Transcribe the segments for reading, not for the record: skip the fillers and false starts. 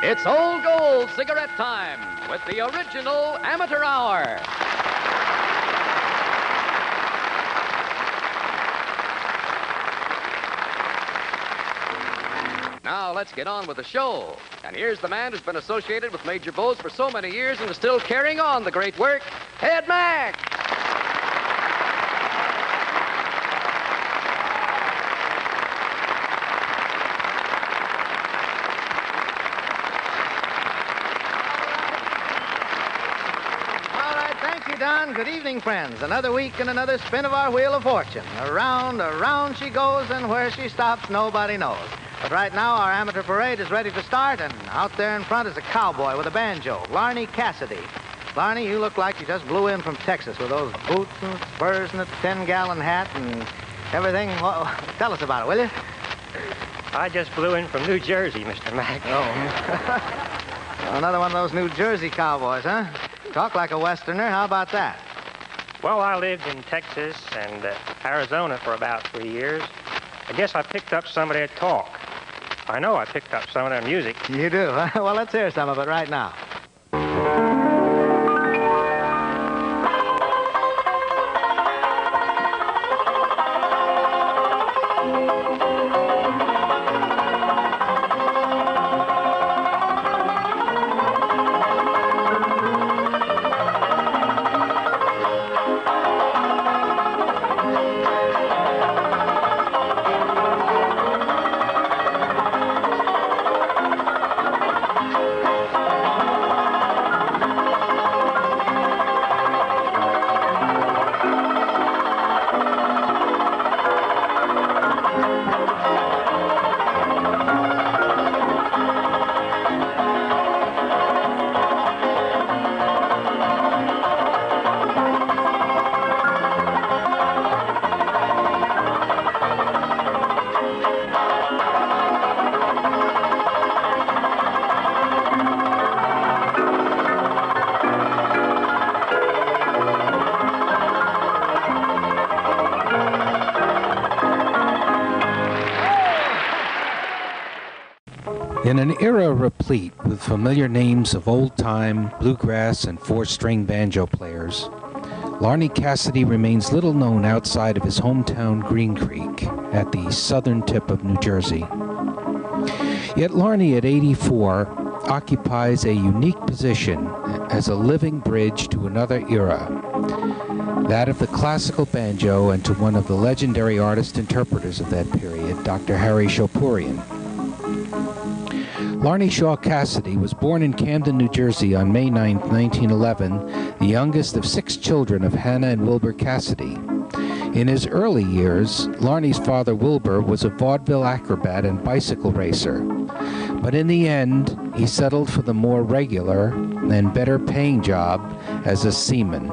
It's Old Gold cigarette time with the original Amateur Hour. Now let's get on with the show. And here's the man who's been associated with Major Bose for so many years and is still carrying on the great work, Ed Mack. Don. Good evening, friends. Another week and another spin of our Wheel of Fortune. Around, around she goes, and where she stops, nobody knows. But right now, our amateur parade is ready to start, and out there in front is a cowboy with a banjo, Larnie Cassey. Larnie, you look like you just blew in from Texas with those boots and spurs and a 10-gallon hat and everything. Well, tell us about it, will you? I just blew in from New Jersey, Mr. Mack. Oh. Another one of those New Jersey cowboys, huh? Talk like a Westerner. How about that? Well, I lived in Texas and Arizona for about 3 years. I guess I picked up some of their talk. I know I picked up some of their music. You do, huh? Well, let's hear some of it right now. In an era replete with familiar names of old-time bluegrass and four-string banjo players, Larnie Cassey remains little known outside of his hometown Green Creek at the southern tip of New Jersey. Yet Larnie at 84 occupies a unique position as a living bridge to another era, that of the classical banjo, and to one of the legendary artist-interpreters of that period, Dr. Harry Chopurian. Larnie Shaw Cassedy was born in Camden, New Jersey on May 9, 1911, the youngest of 6 children of Hannah and Wilbur Cassedy. In his early years, Larnie's father Wilbur was a vaudeville acrobat and bicycle racer, but in the end, he settled for the more regular and better paying job as a seaman.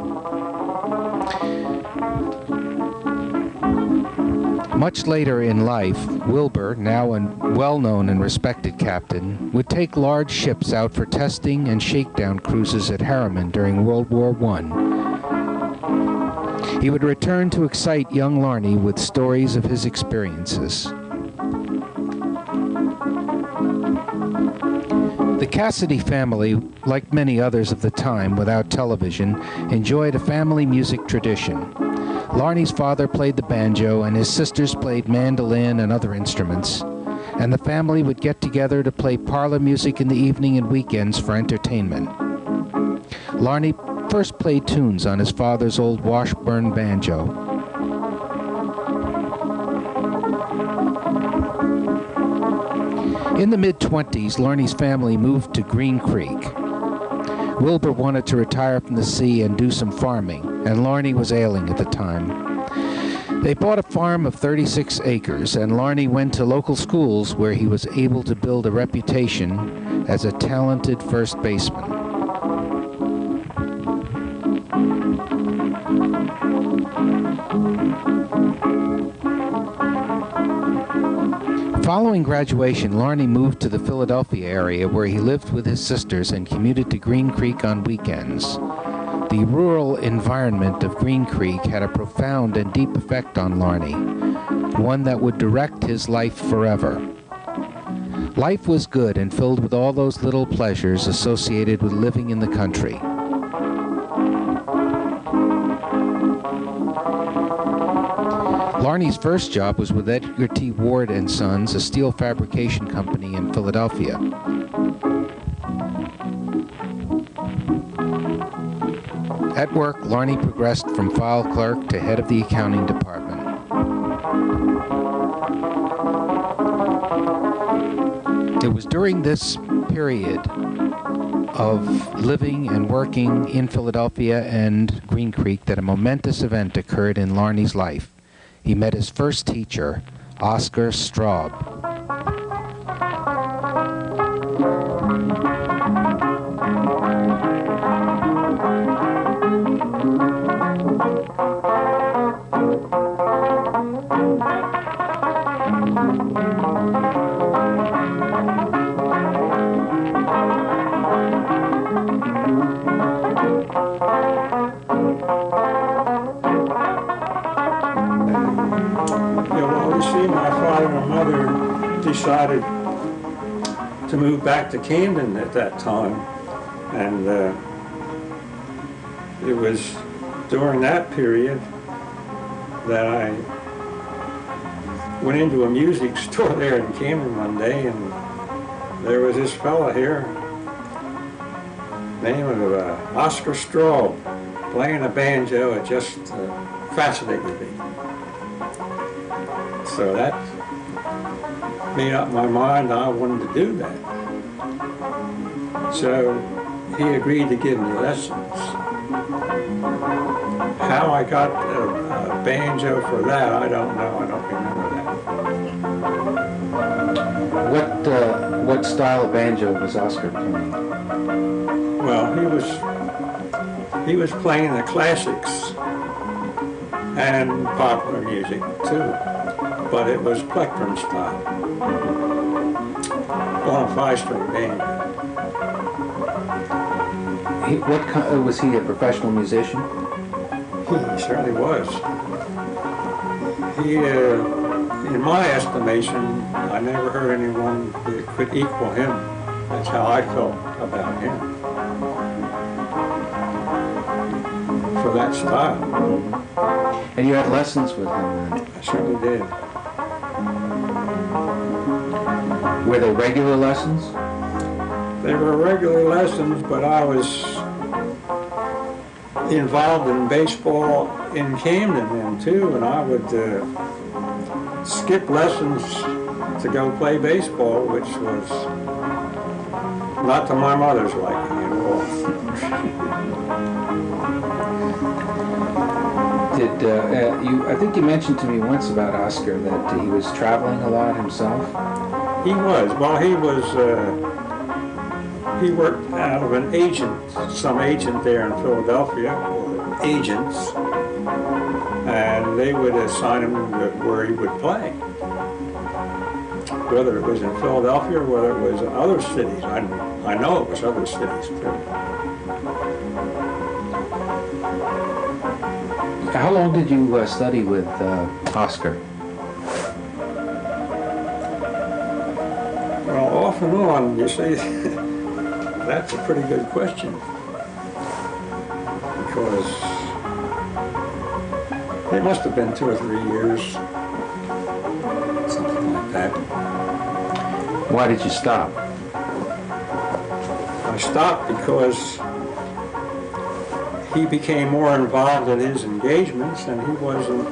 Much later in life, Wilbur, now a well-known and respected captain, would take large ships out for testing and shakedown cruises at Harriman during World War I. He would return to excite young Larnie with stories of his experiences. The Cassedy family, like many others of the time without television, enjoyed a family music tradition. Larnie's father played the banjo, and his sisters played mandolin and other instruments, and the family would get together to play parlor music in the evening and weekends for entertainment. Larnie first played tunes on his father's old Washburn banjo. In the mid-20s, Larnie's family moved to Green Creek. Wilbur wanted to retire from the sea and do some farming, and Larnie was ailing at the time. They bought a farm of 36 acres, and Larnie went to local schools where he was able to build a reputation as a talented first baseman. Following graduation, Larnie moved to the Philadelphia area where he lived with his sisters and commuted to Green Creek on weekends. The rural environment of Green Creek had a profound and deep effect on Larnie, one that would direct his life forever. Life was good and filled with all those little pleasures associated with living in the country. Larnie's first job was with Edgar T. Ward & Sons, a steel fabrication company in Philadelphia. At work, Larnie progressed from file clerk to head of the accounting department. It was during this period of living and working in Philadelphia and Green Creek that a momentous event occurred in Larnie's life. He met his first teacher, Oscar Straub. Decided to move back to Camden at that time, and it was during that period that I went into a music store there in Camden one day, and there was this fella here, name of Oscar Straub, playing a banjo. It just fascinated me. So that made up my mind I wanted to do that. So he agreed to give me lessons. How I got a banjo for that, I don't know. I don't remember that. What style of banjo was Oscar playing? Well, he was playing the classics and popular music too, but it was plectrum style on a 5-string banjo. Was he a professional musician? He certainly was. He, in my estimation, I never heard anyone that could equal him. That's how I felt about him. For that style. And you had lessons with him then? I certainly did. Were they regular lessons? They were regular lessons, but I was involved in baseball in Camden then too, and I would skip lessons to go play baseball, which was not to my mother's liking at all. I think you mentioned to me once about Oscar that he was traveling a lot himself. He was. Well, he worked out of an agent, some agent there in Philadelphia, or agents, and they would assign him where he would play. Whether it was in Philadelphia or whether it was in other cities. I know it was other cities too. How long did you study with Oscar? Well, off and on, you see, that's a pretty good question. Because it must have been 2 or 3 years, something like that. Why did you stop? I stopped because he became more involved in his engagements and he wasn't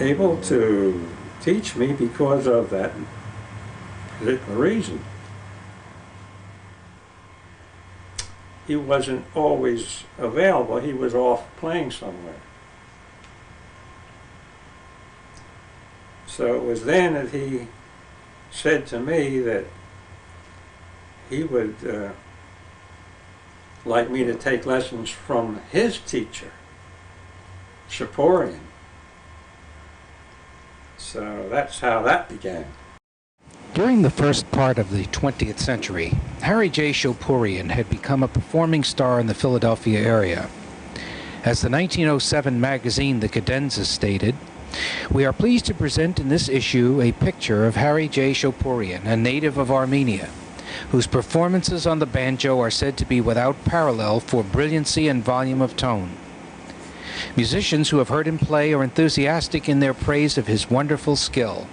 able to teach me because of that particular reason. He wasn't always available. He was off playing somewhere. So it was then that he said to me that he would like me to take lessons from his teacher, Shaporian. So that's how that began. During the first part of the 20th century, Harry J. Shaporian had become a performing star in the Philadelphia area. As the 1907 magazine The Cadenza stated, We are pleased to present in this issue a picture of Harry J. Shopurian, a native of Armenia, whose performances on the banjo are said to be without parallel for brilliancy and volume of tone. Musicians who have heard him play are enthusiastic in their praise of his wonderful skill.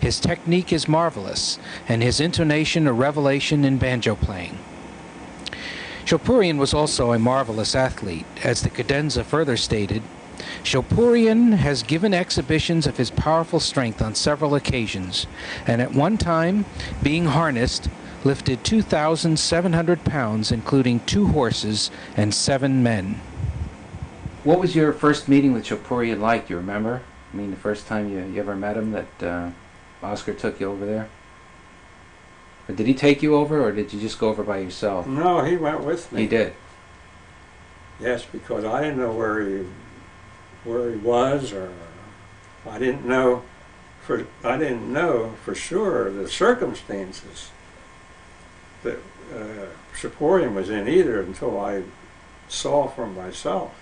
His technique is marvelous, and his intonation a revelation in banjo playing. Shopurian was also a marvelous athlete. As the cadenza further stated, Shopurian has given exhibitions of his powerful strength on several occasions, and at one time, being harnessed, lifted 2,700 pounds, including 2 horses and 7 men. What was your first meeting with Shopurian like? Do you remember? I mean, the first time you ever met him, that Oscar took you over there? Or did he take you over, or did you just go over by yourself? No, he went with me. He did? Yes, because I didn't know where he was, or I didn't know for sure the circumstances that Shopurian was in either until I saw for myself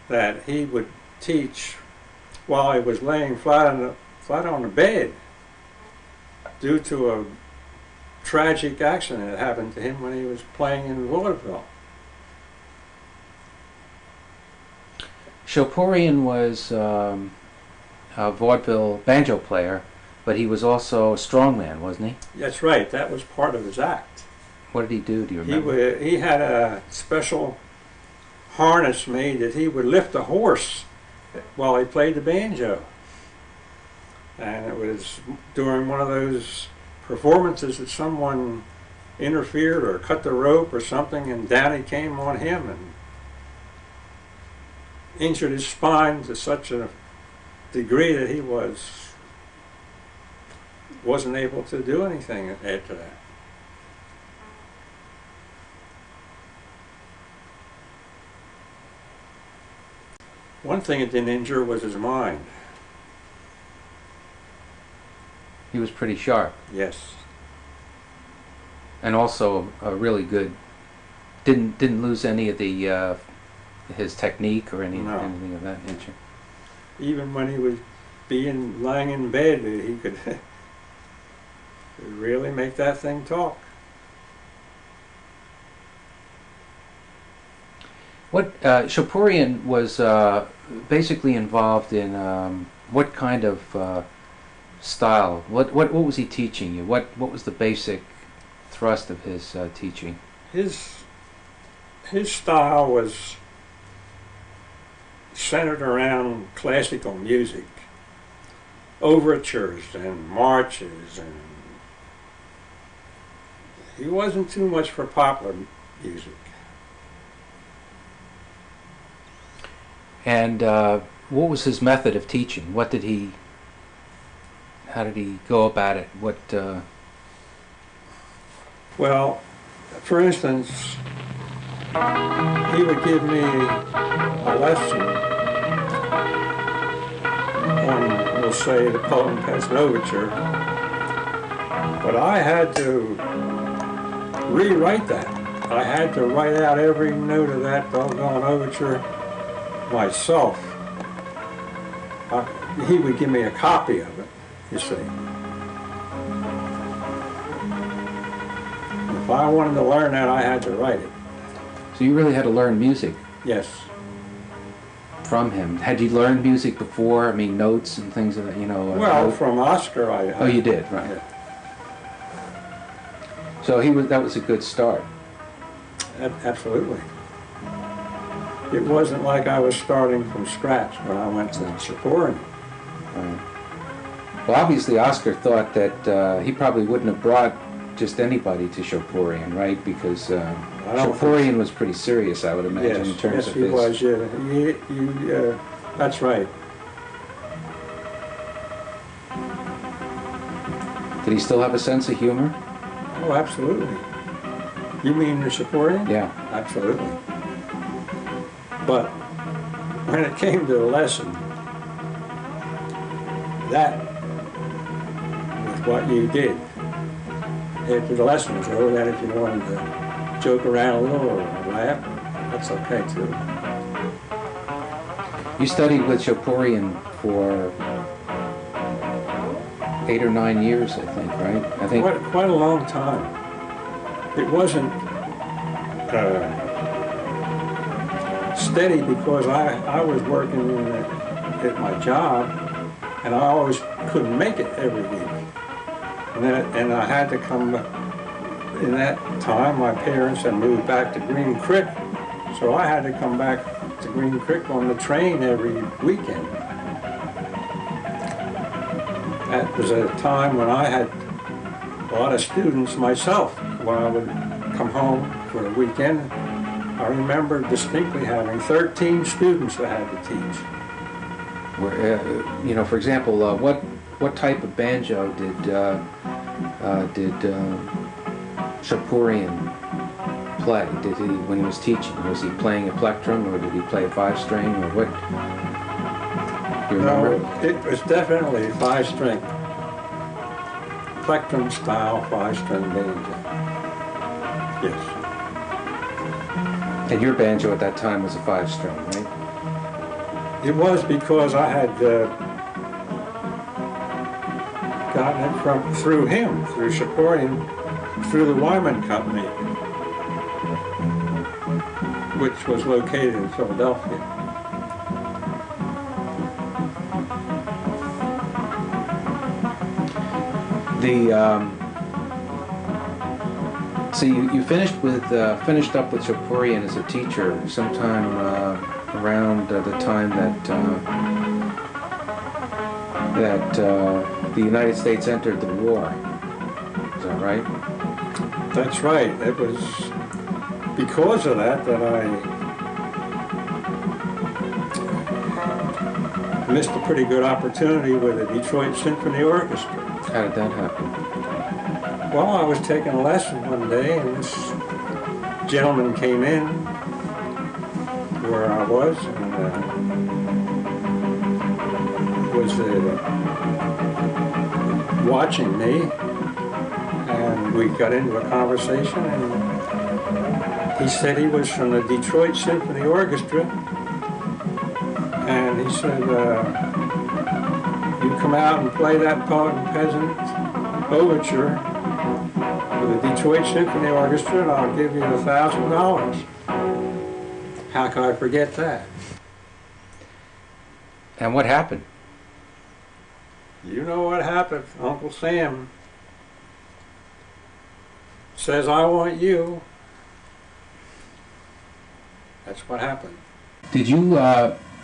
that he would teach while he was laying flat on the bed due to a tragic accident that happened to him when he was playing in vaudeville. Shopurian was a vaudeville banjo player, but he was also a strongman, wasn't he? That's right. That was part of his act. What did he do? Do you remember? He had a special harness made that he would lift a horse while he played the banjo. And it was during one of those performances that someone interfered or cut the rope or something, and down he came on him and injured his spine to such a degree that he wasn't able to do anything after that. One thing it didn't injure was his mind. He was pretty sharp. Yes. And also a really good. Didn't lose any of the his technique or anything of that nature. Even when he was lying in bed, he could really make that thing talk. What Shopurian was basically involved in what kind of style? What was he teaching you? What was the basic thrust of his teaching? His style was centered around classical music, overtures and marches, and he wasn't too much for popular music. And what was his method of teaching? How did he go about it? Well, for instance, he would give me a lesson on, we'll say, the Poet and Peasant Overture, but I had to rewrite that. I had to write out every note of that doggone overture myself. He would give me a copy of it, you see. If I wanted to learn that, I had to write it. So you really had to learn music? Yes. From him. Had you learned music before? I mean, notes and things of that, Well, from Oscar, Oh, you did, right. Yeah. So that was a good start. Absolutely. It wasn't like I was starting from scratch when I went to Shopurian. Right. Well, obviously Oscar thought that he probably wouldn't have brought just anybody to Shopurian, right? Because Shopurian was pretty serious, I would imagine, in terms of his... Yes, he was, yeah. That's right. Did he still have a sense of humor? Oh, absolutely. You mean the Shopurian? Yeah. Absolutely. But when it came to the lesson, that was what you did. After the lesson was over, that if you wanted to joke around a little or laugh, that's okay too. You studied with Choporian for 8 or 9 years, I think, right? I think quite a long time. It wasn't steady because I was working at my job, and I always couldn't make it every week. And I had to come. In that time, my parents had moved back to Green Creek, so I had to come back to Green Creek on the train every weekend. That was a time when I had a lot of students myself. When I would come home for the weekend, I remember distinctly having 13 students I had to teach. you know, for example, what type of banjo did Choporian play? Did he, when he was teaching, was he playing a plectrum, or did he play a 5-string, or what? Do you remember? No, it was definitely 5-string. Plectrum style 5-string banjo. Yes. And your banjo at that time was a 5-string, right? It was because I had gotten it through him, through Choporian, through the Wyman Company, which was located in Philadelphia. So you finished up with Choporian as a teacher sometime around the time that the United States entered the war. Is that right? That's right. It was because of that I missed a pretty good opportunity with the Detroit Symphony Orchestra. How did that happen? Well, I was taking a lesson one day, and this gentleman came in where I was, and was watching me, and we got into a conversation, and he said he was from the Detroit Symphony Orchestra, and he said, you come out and play that Poet and Peasant Overture with the Detroit Symphony Orchestra, and I'll give you $1,000. How can I forget that? And what happened? You know what happened. Uncle Sam says, I want you. That's what happened. Did you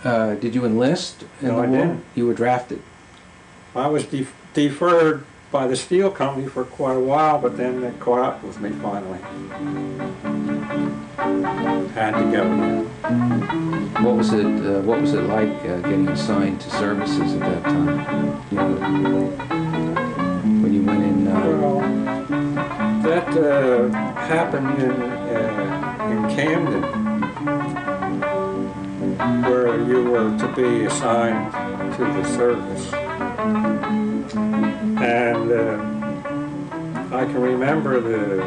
enlist in No, the I war? didn't. You were drafted. I was deferred by the steel company for quite a while, but then they caught up with me finally. Had to go. What was it like getting assigned to services at that time? You know, when you went in. Well, that happened in Camden, where you were to be assigned to the service. And I can remember the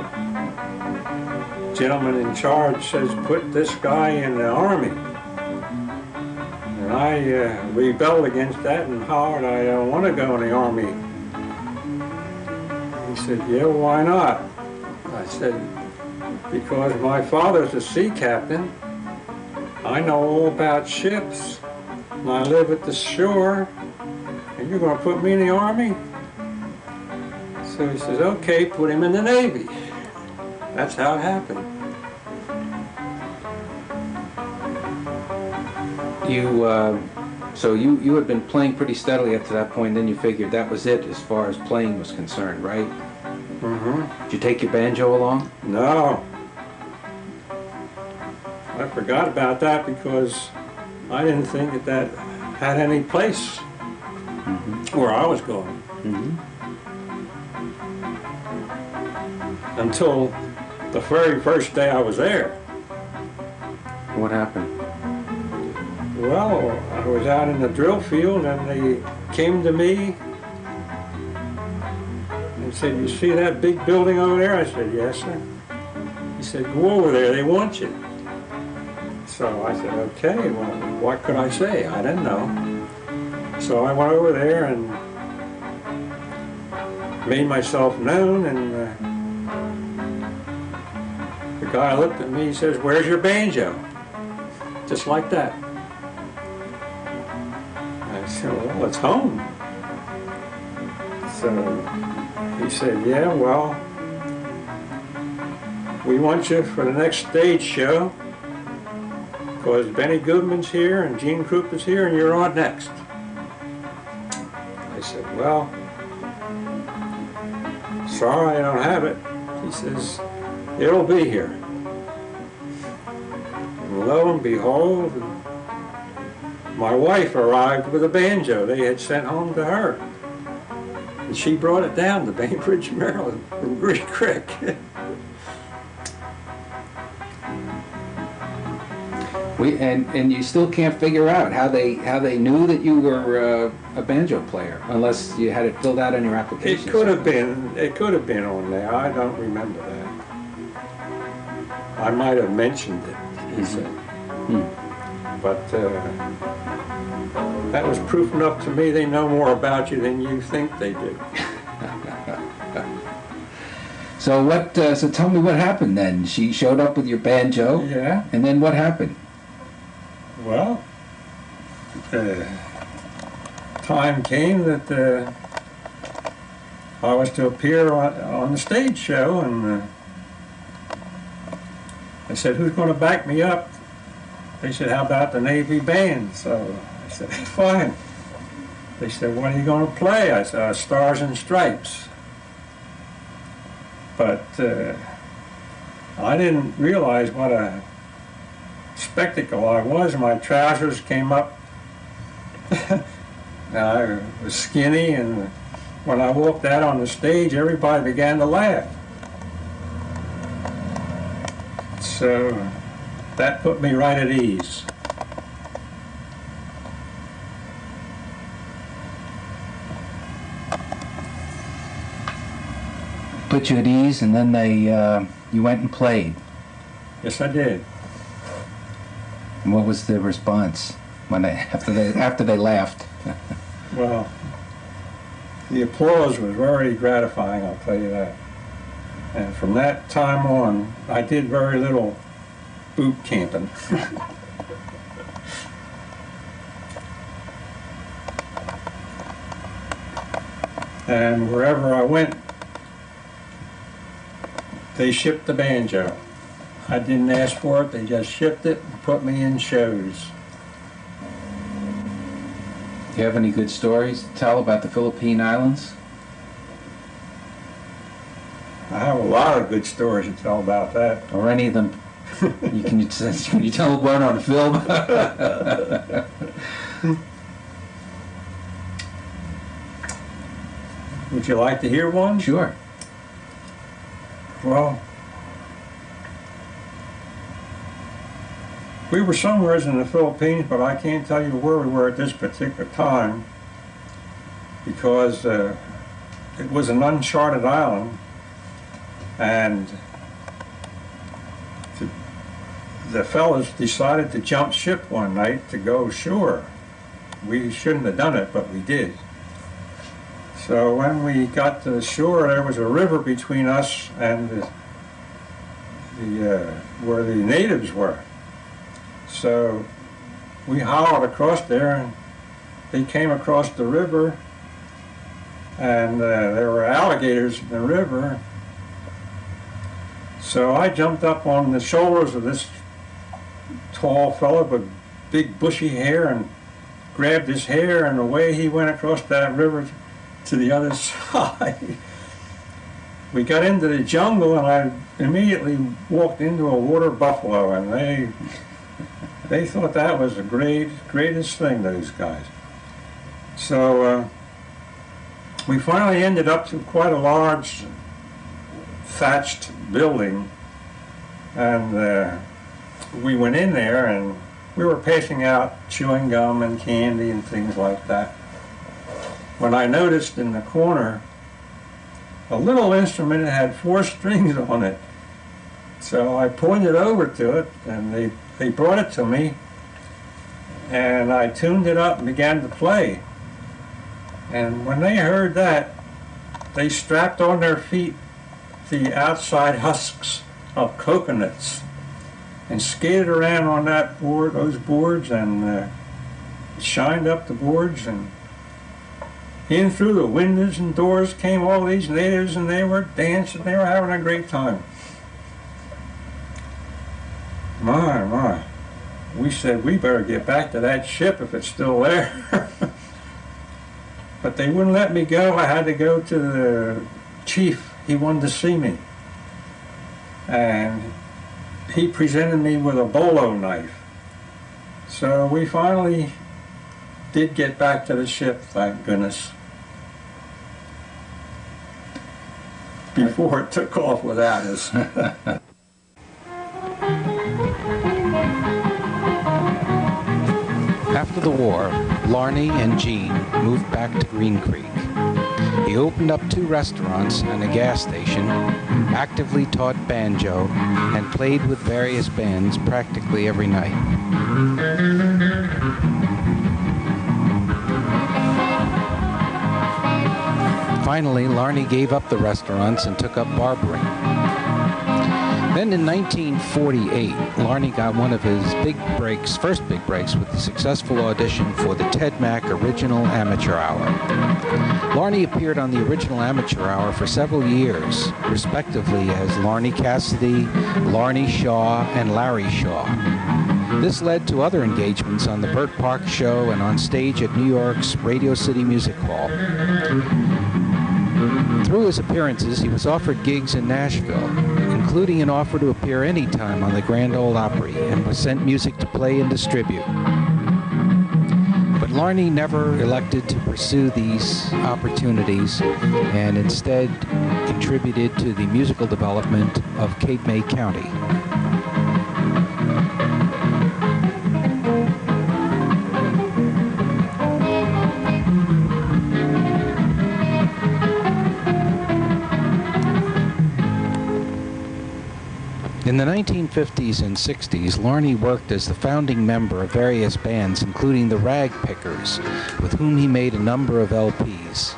gentleman in charge says, put this guy in the Army. And I rebelled against that and hollered, I don't want to go in the Army. He said, yeah, why not? I said, because my father's a sea captain. I know all about ships. And I live at the shore. And you're going to put me in the Army? So he says, okay, put him in the Navy. That's how it happened. So you had been playing pretty steadily up to that point, then you figured that was it as far as playing was concerned, right? Mm-hmm. Did you take your banjo along? No. I forgot about that because I didn't think that had any place where I was going. Until the very first day I was there. What happened? Well, I was out in the drill field and they came to me and said, you see that big building over there? I said, yes, sir. He said, go over there, they want you. So So I said, okay, well, what could I say? I didn't know. So I went over there and made myself known, and the guy looked at me, he says, where's your banjo? Just like that. I said, well, it's home. So he said, yeah, well, we want you for the next stage show because Benny Goodman's here and Gene Krupp is here and you're on next. I said, well, sorry I don't have it. He says, it'll be here. And lo and behold, my wife arrived with a banjo they had sent home to her. And she brought it down to Bainbridge, Maryland from Green Creek. And you still can't figure out how they knew that you were a banjo player unless you had it filled out on your application. It could have been on there. I don't remember that. I might have mentioned it, he said. But that was proof enough to me they know more about you than you think they do. So so tell me what happened then. She showed up with your banjo. Yeah. And then what happened? Well, time came that I was to appear on the stage show, and I said, who's going to back me up? They said, how about the Navy band? So I said, fine. They said, what are you going to play? I said, Stars and Stripes. But I didn't realize what a spectacle I was. My trousers came up. I was skinny, and when I walked out on the stage, everybody began to laugh. So that put me right at ease. Put you at ease, and then you went and played. Yes, I did. And what was the response after they laughed? Well, the applause was very gratifying, I'll tell you that. And from that time on, I did very little boot camping. And wherever I went, they shipped the banjo. I didn't ask for it, they just shipped it and put me in shows. Do you have any good stories to tell about the Philippine Islands? I have a lot of good stories to tell about that. Or any of them? Can you tell one on film? Would you like to hear one? Sure. Well, we were somewhere in the Philippines, but I can't tell you where we were at this particular time because it was an uncharted island, and the fellas decided to jump ship one night to go ashore. We shouldn't have done it, but we did. So when we got to the shore, there was a river between us and where the natives were. So we howled across there, and they came across the river, and there were alligators in the river. So I jumped up on the shoulders of this tall fellow with big bushy hair and grabbed his hair, and away he went across that river to the other side. We got into the jungle, and I immediately walked into a water buffalo, and they thought that was the greatest thing, those guys. So we finally ended up to quite a large thatched building, and we went in there, and we were passing out chewing gum and candy and things like that, when I noticed in the corner a little instrument that had 4 strings on it. So I pointed over to it, and they they brought it to me, and I tuned it up and began to play. And when they heard that, they strapped on their feet the outside husks of coconuts and skated around on those boards, and shined up the boards, and in through the windows and doors came all these natives, and they were dancing, they were having a great time. My. We said, we better get back to that ship if it's still there. But they wouldn't let me go. I had to go to the chief. He wanted to see me. And he presented me with a bolo knife. So we finally did get back to the ship, thank goodness, before it took off without us. After the war, Larnie and Gene moved back to Green Creek. He opened up 2 restaurants and a gas station, actively taught banjo, and played with various bands practically every night. Finally, Larnie gave up the restaurants and took up barbering. Then in 1948, Larnie got one of his first big breaks, with the successful audition for the Ted Mack Original Amateur Hour. Larnie appeared on the Original Amateur Hour for several years, respectively as Larnie Cassey, Larnie Shaw, and Larry Shaw. This led to other engagements on the Burt Park Show and on stage at New York's Radio City Music Hall. Through his appearances, he was offered gigs in Nashville, including an offer to appear anytime on the Grand Ole Opry, and was sent music to play and distribute. But Larnie never elected to pursue these opportunities, and instead contributed to the musical development of Cape May County. In the 1950s and 60s, Larnie worked as the founding member of various bands, including the Rag Pickers, with whom he made a number of LPs.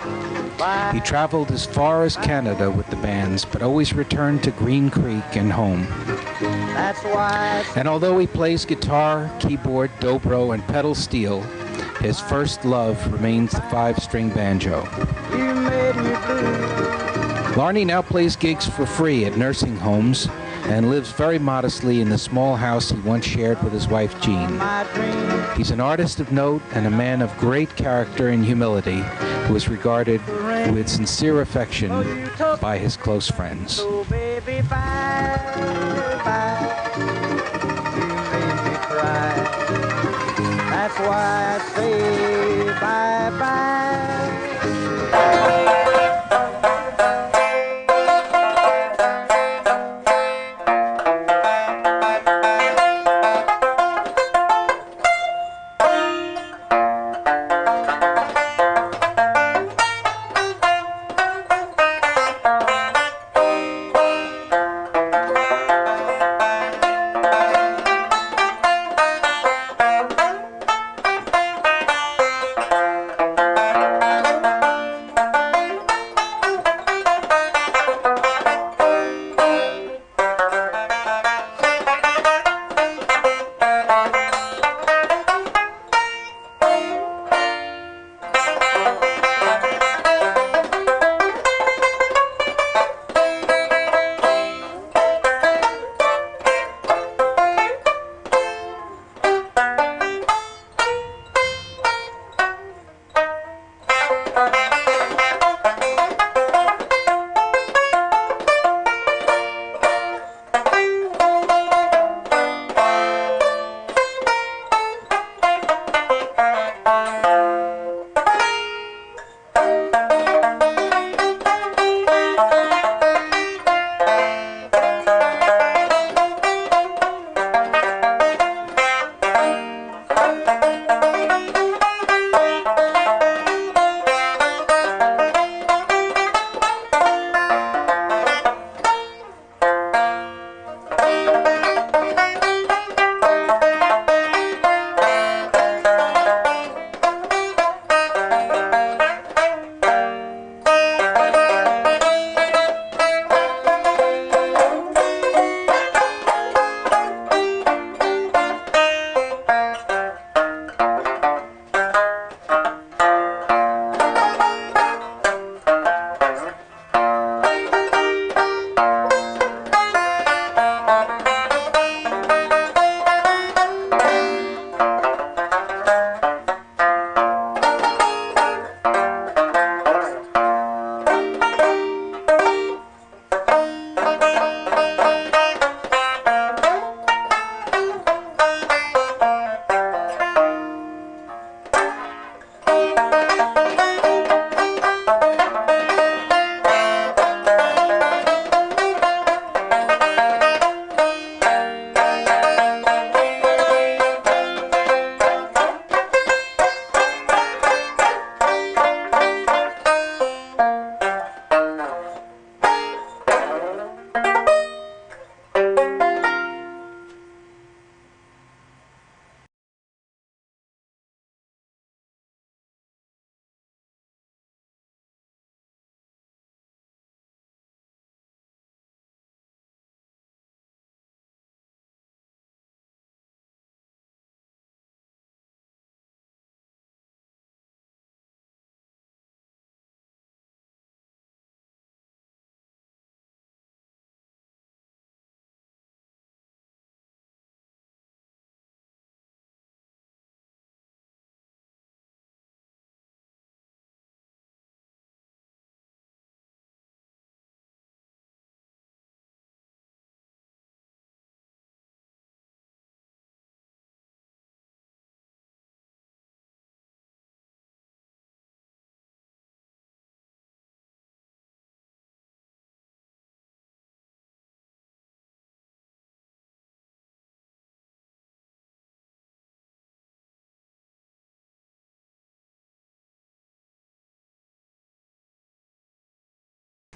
He traveled as far as Canada with the bands, but always returned to Green Creek and home. And although he plays guitar, keyboard, dobro, and pedal steel, his first love remains the 5-string banjo. Larnie now plays gigs for free at nursing homes and lives very modestly in the small house he once shared with his wife, Jean. He's an artist of note and a man of great character and humility who is regarded with sincere affection by his close friends. Oh, baby, bye, bye. You made me cry. That's why I say bye-bye.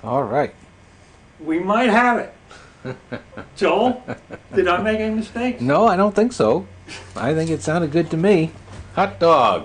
All right. We might have it. Joel, did I make any mistakes? No, I don't think so. I think it sounded good to me. Hot dog.